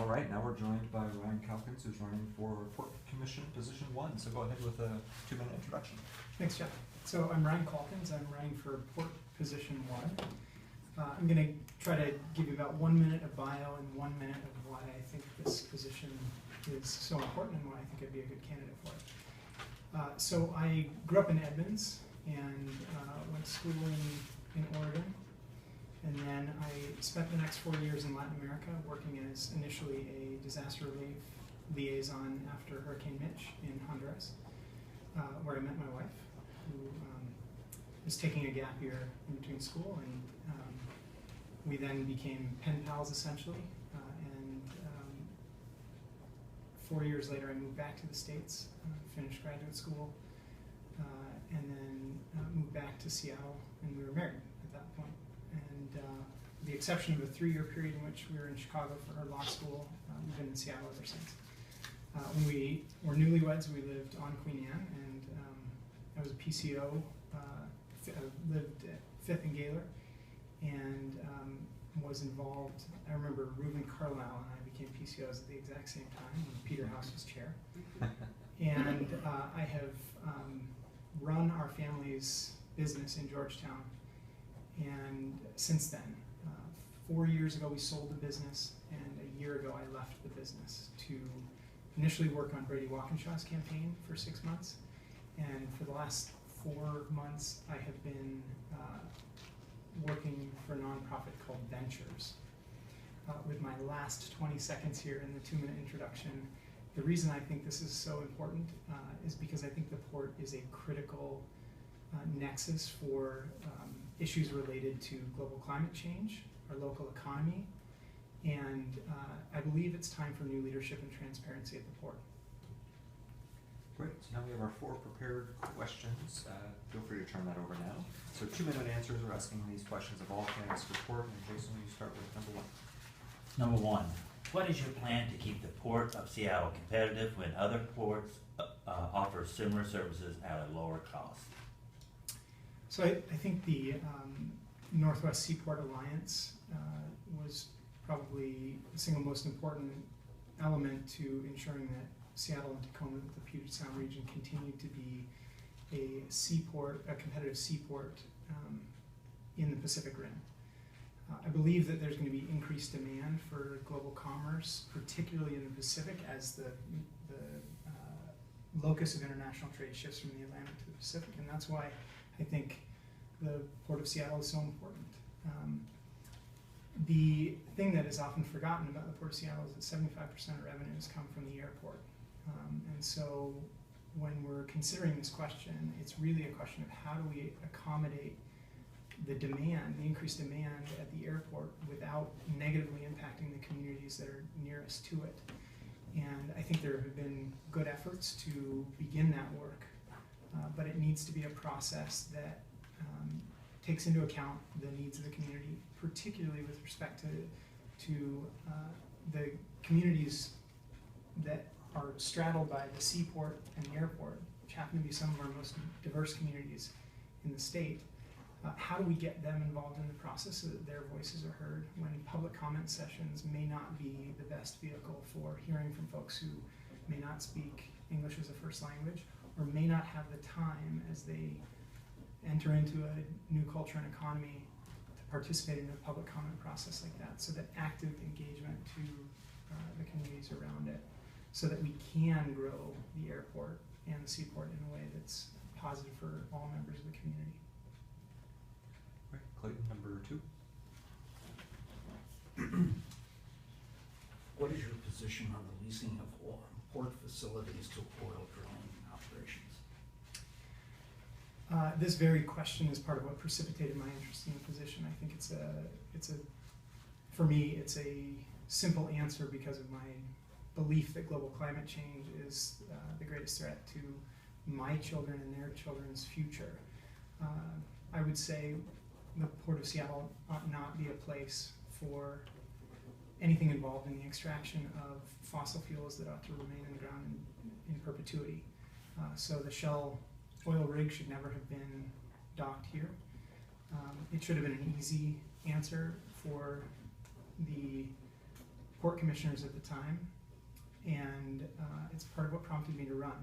All right, now we're joined by Ryan Calkins, who's running for Port Commission Position 1. So go ahead with a 2-minute introduction. Thanks, Jeff. So I'm Ryan Calkins. I'm running for Port Position 1. I'm going to try to give you about 1 minute of bio and 1 minute of why I think this position is so important and why I think I'd be a good candidate for it. So I grew up in Edmonds and went to school in Oregon. And then I spent the next 4 years in Latin America working as initially a disaster relief liaison after Hurricane Mitch in Honduras, where I met my wife, who was taking a gap year in between school, and we then became pen pals essentially. 4 years later, I moved back to the States, finished graduate school, and then moved back to Seattle, and we were married at that point. And with the exception of a 3-year period in which we were in Chicago for our law school, we've been in Seattle ever since. When we were newlyweds, we lived on Queen Anne, and I was a PCO, lived at 5th and Gaylor, and was involved. I remember Reuben Carlisle and I became PCOs at the exact same time when Peter House was chair. And I have run our family's business in Georgetown. And since then, 4 years ago we sold the business, and a year ago I left the business to initially work on Brady Walkinshaw's campaign for 6 months. And for the last 4 months I have been working for a nonprofit called Ventures. With my last 20 seconds here in the 2-minute introduction, the reason I think this is so important is because I think the port is a critical nexus for issues related to global climate change, our local economy, and I believe it's time for new leadership and transparency at the port. Great, so now we have our 4 prepared questions. Feel free to turn that over now. So 2-minute answers, we're asking these questions of all candidates for port, and Jason, will you start with number 1? Number 1, what is your plan to keep the Port of Seattle competitive when other ports offer similar services at a lower cost? So I think the Northwest Seaport Alliance was probably the single most important element to ensuring that Seattle and Tacoma, the Puget Sound region, continued to be a seaport, a competitive seaport in the Pacific Rim. I believe that there's going to be increased demand for global commerce, particularly in the Pacific, as the locus of international trade shifts from the Atlantic to the Pacific, and that's why I think the Port of Seattle is so important. The thing that is often forgotten about the Port of Seattle is that 75% of revenues come from the airport. And so when we're considering this question, it's really a question of how do we accommodate the demand, the increased demand at the airport without negatively impacting the communities that are nearest to it. And I think there have been good efforts to begin that work, but it needs to be a process that takes into account the needs of the community, particularly with respect to the communities that are straddled by the seaport and the airport, which happen to be some of our most diverse communities in the state. How do we get them involved in the process so that their voices are heard when public comment sessions may not be the best vehicle for hearing from folks who may not speak English as a first language or may not have the time as they enter into a new culture and economy to participate in a public comment process like that, so that active engagement to the communities around it, so that we can grow the airport and the seaport in a way that's positive for all members of the community. Right, Clayton, number 2. What is your position on the leasing of port facilities to oil drilling operations? This very question is part of what precipitated my interest in the position. I think for me, it's a simple answer because of my belief that global climate change is the greatest threat to my children and their children's future. I would say the Port of Seattle ought not be a place for anything involved in the extraction of fossil fuels that ought to remain in the ground in perpetuity. So the Shell oil rig should never have been docked here. It should have been an easy answer for the port commissioners at the time, and it's part of what prompted me to run.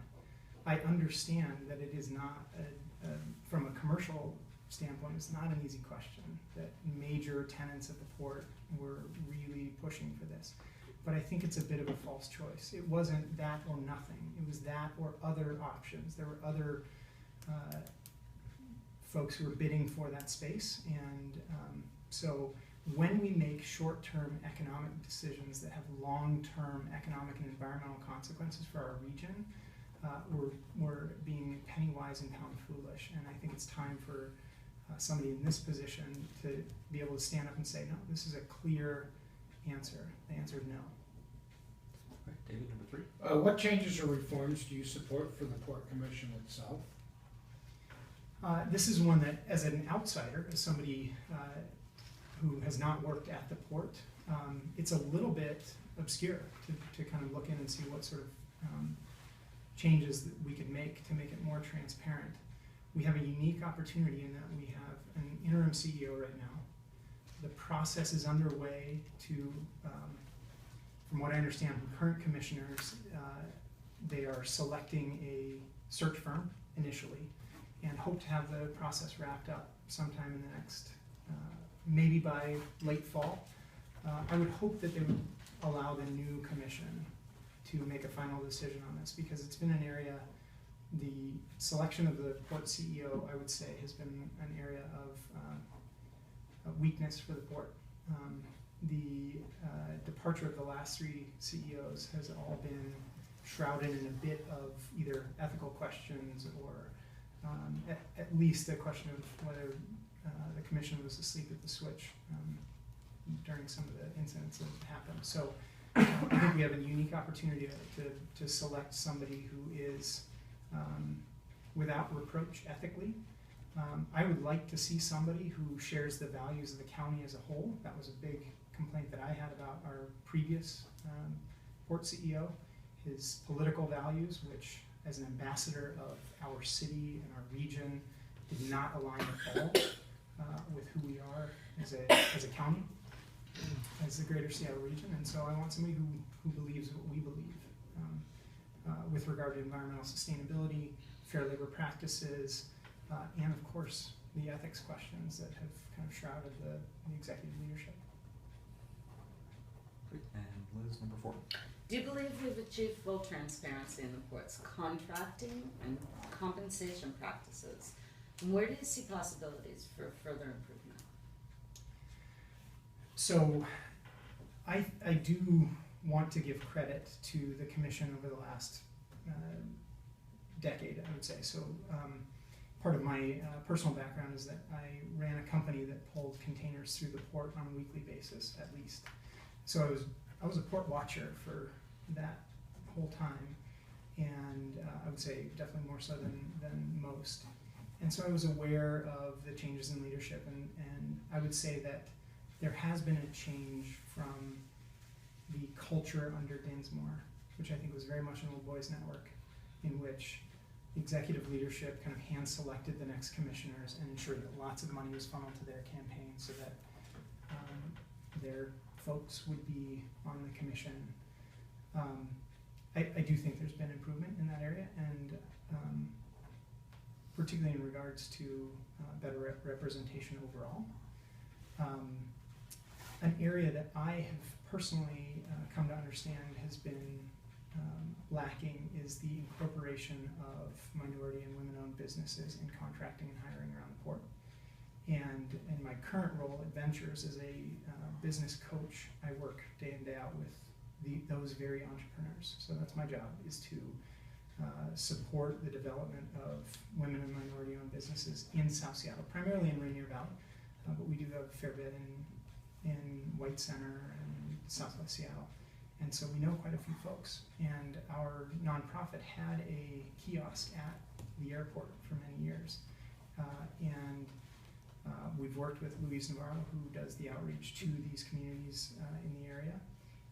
I understand that it is not, from a commercial standpoint, it's not an easy question, that major tenants at the port were really pushing for this. But I think it's a bit of a false choice. It wasn't that or nothing. It was that or other options. There were other folks who were bidding for that space. And so when we make short-term economic decisions that have long-term economic and environmental consequences for our region, we're being penny-wise and pound-foolish. And I think it's time for somebody in this position to be able to stand up and say, no, this is a clear answer. The answer is no. Right, David, number 3. What changes or reforms do you support for the Port Commission itself? This is one that, as an outsider, as somebody who has not worked at the port, it's a little bit obscure to kind of look in and see what sort of changes that we could make to make it more transparent. We have a unique opportunity in that we have an interim CEO right now. The process is underway to, from what I understand from current commissioners, they are selecting a search firm initially and hope to have the process wrapped up sometime in the next, maybe by late fall. I would hope that they would allow the new commission to make a final decision on this, because it's been an area, the selection of the port CEO, I would say, has been an area of weakness for the port. The departure of the last 3 CEOs has all been shrouded in a bit of either ethical questions or at least a question of whether the commission was asleep at the switch during some of the incidents that happened. So I think we have a unique opportunity to select somebody who is without reproach ethically. I would like to see somebody who shares the values of the county as a whole. That was a big complaint that I had about our previous port CEO, his political values, which as an ambassador of our city and our region did not align at all with who we are as a county, as the greater Seattle region. And so I want somebody who believes what we believe with regard to environmental sustainability, fair labor practices, and of course the ethics questions that have kind of shrouded the executive leadership. Great, and Liz, number 4. Do you believe we've achieved full transparency in the port's contracting and compensation practices? And where do you see possibilities for further improvement? So I do want to give credit to the commission over the last decade, I would say. So part of my personal background is that I ran a company that pulled containers through the port on a weekly basis, at least. So I was a port watcher for that whole time, and I would say definitely more so than most. And so I was aware of the changes in leadership, and I would say that there has been a change from the culture under Dinsmore, which I think was very much an old boys network, in which the executive leadership kind of hand-selected the next commissioners and ensured that lots of money was funneled to their campaign so that their folks would be on the commission. I do think there's been improvement in that area, and particularly in regards to better representation overall. An area that I have personally come to understand has been lacking is the incorporation of minority and women-owned businesses in contracting and hiring around the port. And in my current role at Ventures as a business coach, I work day in, day out with those very entrepreneurs. So that's my job, is to support the development of women and minority-owned businesses in South Seattle, primarily in Rainier Valley, but we do have a fair bit in White Center and Southwest Seattle. And so we know quite a few folks. And our nonprofit had a kiosk at the airport for many years. We've worked with Luis Navarro, who does the outreach to these communities in the area.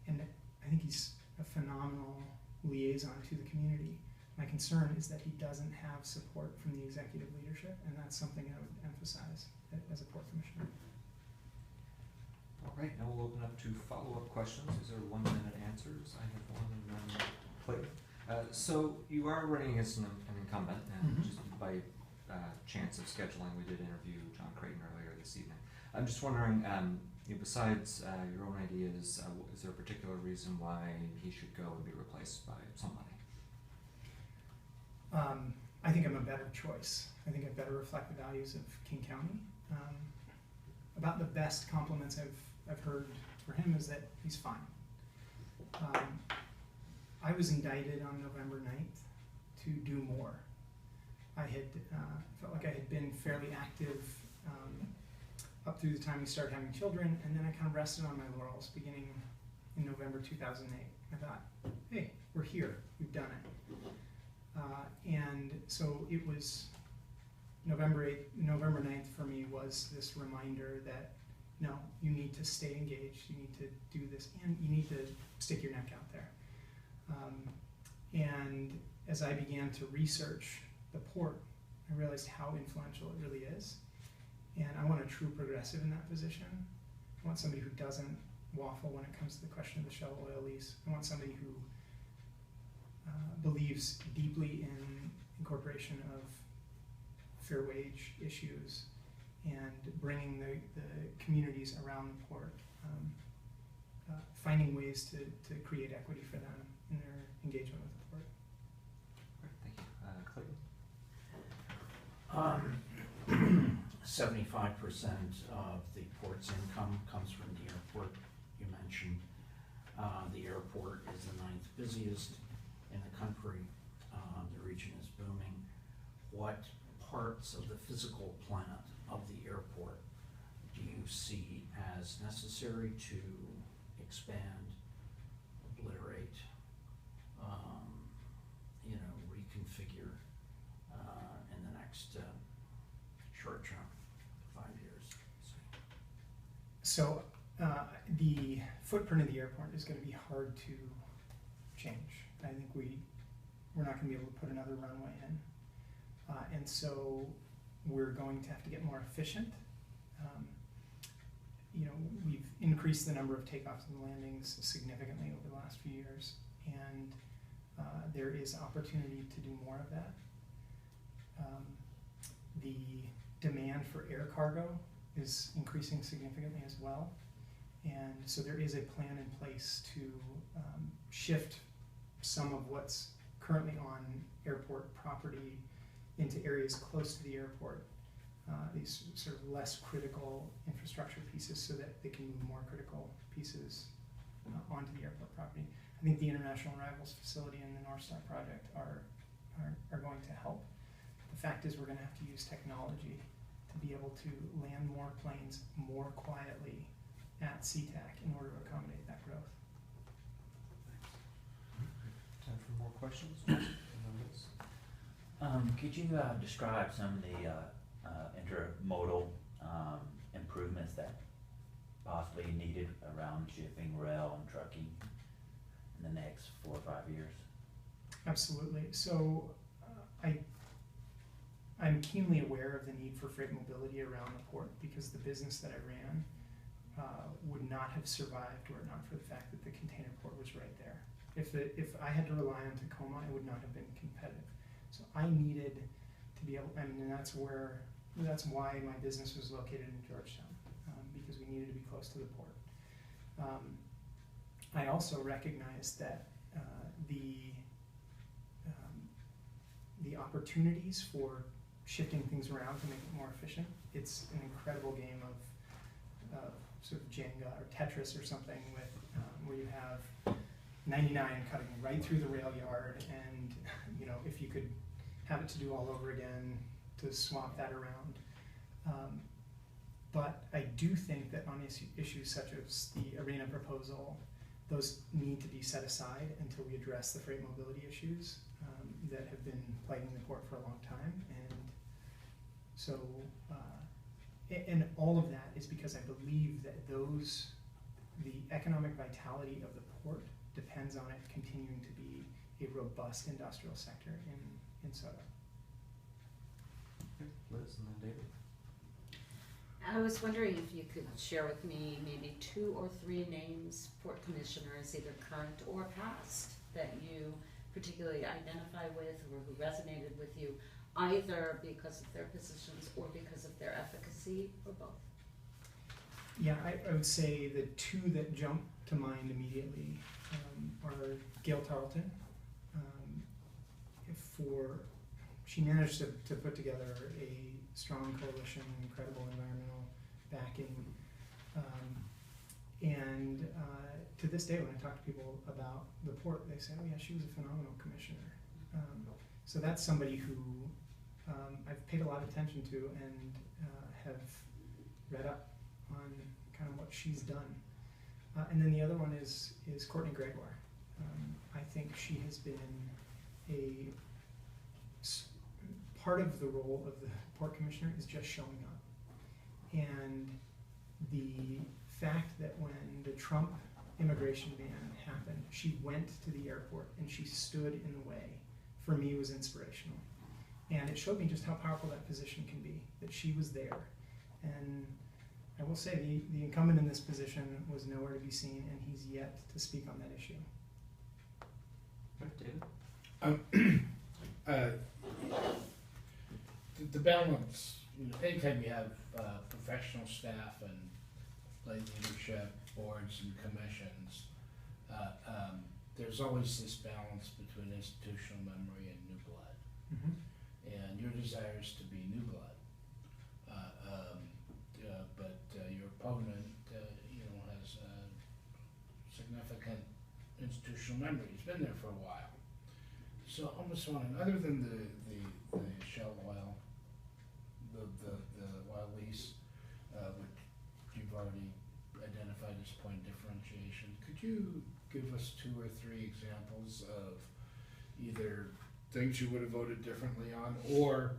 And I think he's a phenomenal liaison to the community. My concern is that he doesn't have support from the executive leadership, and that's something I would emphasize as a port commissioner. All Right, now we'll open up to follow-up questions. These are 1-minute answers. I have one and then Clayton. So you are running against an incumbent, and Mhm. just by chance of scheduling, we did interview John Creighton earlier this evening. I'm just wondering, you know, besides your own ideas, is there a particular reason why he should go and be replaced by somebody? I think I'm a better choice. I think I better reflect the values of King County. About the best compliments I've heard for him is that he's fine. I was indicted on November 9th to do more. I had felt like I had been fairly active up through the time we started having children, and then I kind of rested on my laurels beginning in November 2008. I thought, hey, we're here, we've done it. And so it was November 9th for me was this reminder that no, you need to stay engaged, you need to do this, and you need to stick your neck out there. And as I began to research the port, I realized how influential it really is. And I want a true progressive in that position. I want somebody who doesn't waffle when it comes to the question of the Shell oil lease. I want somebody who believes deeply in incorporation of fair wage issues and bringing the communities around the port, finding ways to create equity for them in their engagement with the port. Great, thank you. Clayton? 75% of the port's income comes from the airport. You mentioned the airport is the 9th busiest in the country. The region is booming. What parts of the physical plant of the airport do you see as necessary to expand, obliterate, reconfigure in the next short term, 5 years? So the footprint of the airport is going to be hard to change. I think we're not going to be able to put another runway in. And so we're going to have to get more efficient. We've increased the number of takeoffs and landings significantly over the last few years, and there is opportunity to do more of that. The demand for air cargo is increasing significantly as well, and so there is a plan in place to shift some of what's currently on airport property into areas close to the airport, these sort of less critical infrastructure pieces, so that they can move more critical pieces onto the airport property. I think the International Arrivals Facility and the North Star project are going to help. The fact is we're going to have to use technology to be able to land more planes more quietly at SeaTac in order to accommodate that growth. Time for more questions? Could you describe some of the intermodal improvements that possibly needed around shipping, rail, and trucking in the next 4 or 5 years? Absolutely. So I'm keenly aware of the need for freight mobility around the port, because the business that I ran would not have survived were it not for the fact that the container port was right there. If I had to rely on Tacoma, I would not have been competitive. So I needed to be able, and that's why my business was located in Georgetown, because we needed to be close to the port. I also recognized that the opportunities for shifting things around to make it more efficient, it's an incredible game of sort of Jenga or Tetris or something with where you have 99 cutting right through the rail yard, and if you could have it to do all over again, to swap that around. But I do think that on issues such as the arena proposal, those need to be set aside until we address the freight mobility issues that have been plaguing the port for a long time. And so, and all of that is because I believe that the economic vitality of the port depends on it continuing to be a robust industrial sector in Southern. Okay, Liz and then David. I was wondering if you could share with me maybe 2 or 3 names, port commissioners, either current or past, that you particularly identify with or who resonated with you, either because of their positions or because of their efficacy, or both. Yeah, I would say the 2 that jump to mind immediately are Gail Tarleton. She managed to put together a strong coalition, incredible environmental backing, and to this day, when I talk to people about the port, they say, "Oh yeah, she was a phenomenal commissioner." So that's somebody who I've paid a lot of attention to and have read up on kind of what she's done. And then the other one is Courtney Gregoire. I think she has been part of the role of the port commissioner is just showing up. And the fact that when the Trump immigration ban happened, she went to the airport and she stood in the way, for me was inspirational. And it showed me just how powerful that position can be, that she was there. And I will say the incumbent in this position was nowhere to be seen, and he's yet to speak on that issue. David? The balance, anytime you have professional staff and like leadership, boards and commissions, there's always this balance between institutional memory and new blood. Mm-hmm. And your desire is to be new blood. But your opponent, has significant institutional memory. He's been there for a while. So I'm just wondering, other than the Shell oil, the oil lease, which you've already identified as point differentiation, could you give us 2 or 3 examples of either things you would have voted differently on, or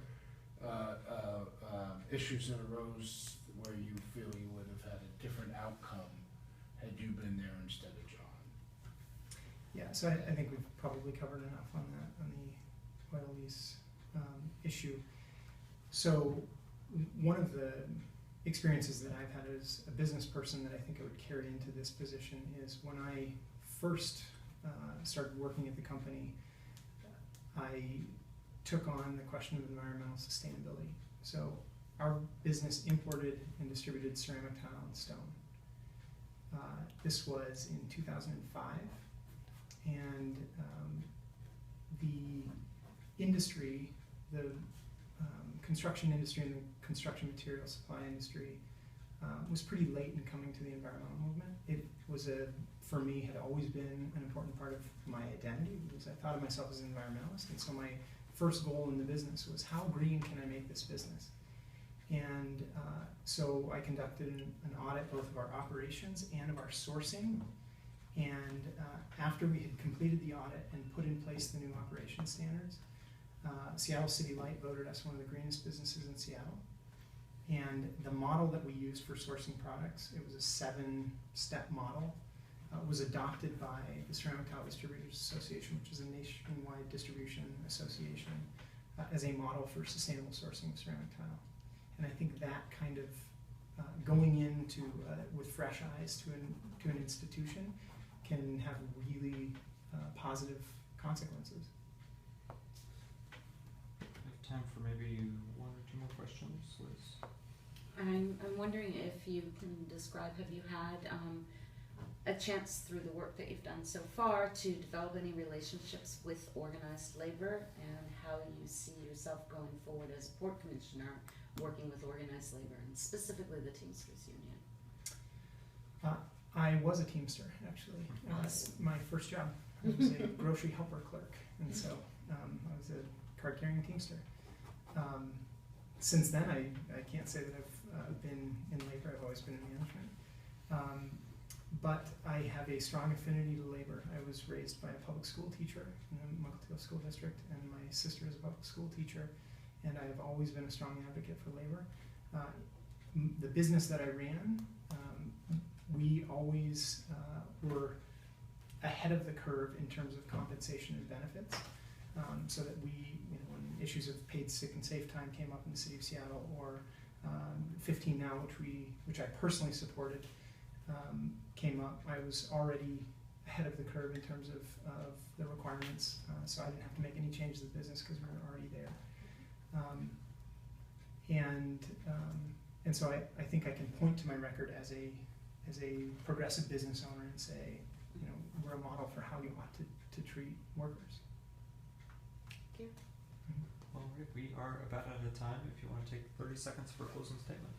issues that arose where you feel you would have had a different outcome had you been there instead of John? Yeah, so I think we've probably covered enough on that, on the oil lease issue. So one of the experiences that I've had as a business person that I think I would carry into this position is when I first started working at the company, I took on the question of environmental sustainability. So our business imported and distributed ceramic tile and stone. This was in 2005, and the industry, the construction industry and the construction material supply industry was pretty late in coming to the environmental movement. It was for me, had always been an important part of my identity, because I thought of myself as an environmentalist, and so my first goal in the business was, how green can I make this business? And so I conducted an audit both of our operations and of our sourcing, and after we had completed the audit and put in place the new operation standards, Seattle City Light voted us one of the greenest businesses in Seattle. And the model that we used for sourcing products, it was a 7-step model, was adopted by the Ceramic Tile Distributors Association, which is a nationwide distribution association, as a model for sustainable sourcing of ceramic tile. And I think that kind of going into with fresh eyes to an institution can have really positive consequences. We have time for maybe 1 or 2 more questions, Liz. I'm wondering if you can describe, have you had a chance through the work that you've done so far to develop any relationships with organized labor, and how you see yourself going forward as a port commissioner working with organized labor, and specifically the Teamsters Union? I was a Teamster, actually. Awesome. My first job. I was a grocery helper clerk, and so I was a card-carrying Teamster. Since then, I can't say that I've been in labor. I've always been in management. But I have a strong affinity to labor. I was raised by a public school teacher in the Mukilteo School District, and my sister is a public school teacher, and I have always been a strong advocate for labor. The business that I ran, we always were ahead of the curve in terms of compensation and benefits, so that we, when issues of paid sick and safe time came up in the city of Seattle, or 15 now, which I personally supported, came up. I was already ahead of the curve in terms of the requirements, so I didn't have to make any changes to the business because we were already there. And so I think I can point to my record as a progressive business owner and say, you know, we're a model for how you ought to treat workers. Thank you. All right, we are about out of time. If you want to take 30 seconds for a closing statement.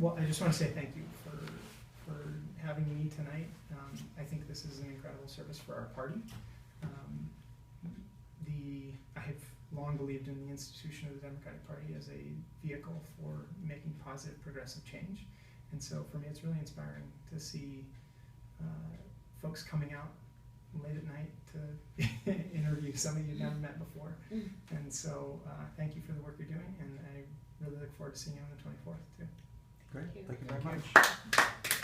Well, I just want to say thank you for having me tonight. I think this is an incredible service for our party. I have long believed in the institution of the Democratic Party as a vehicle for making positive progressive change. And so for me, it's really inspiring to see folks coming out late at night to interview somebody you've never met before. And so thank you for the work you're doing, and I really look forward to seeing you on the 24th too. Great, Thank you. thank you very Thank you. much.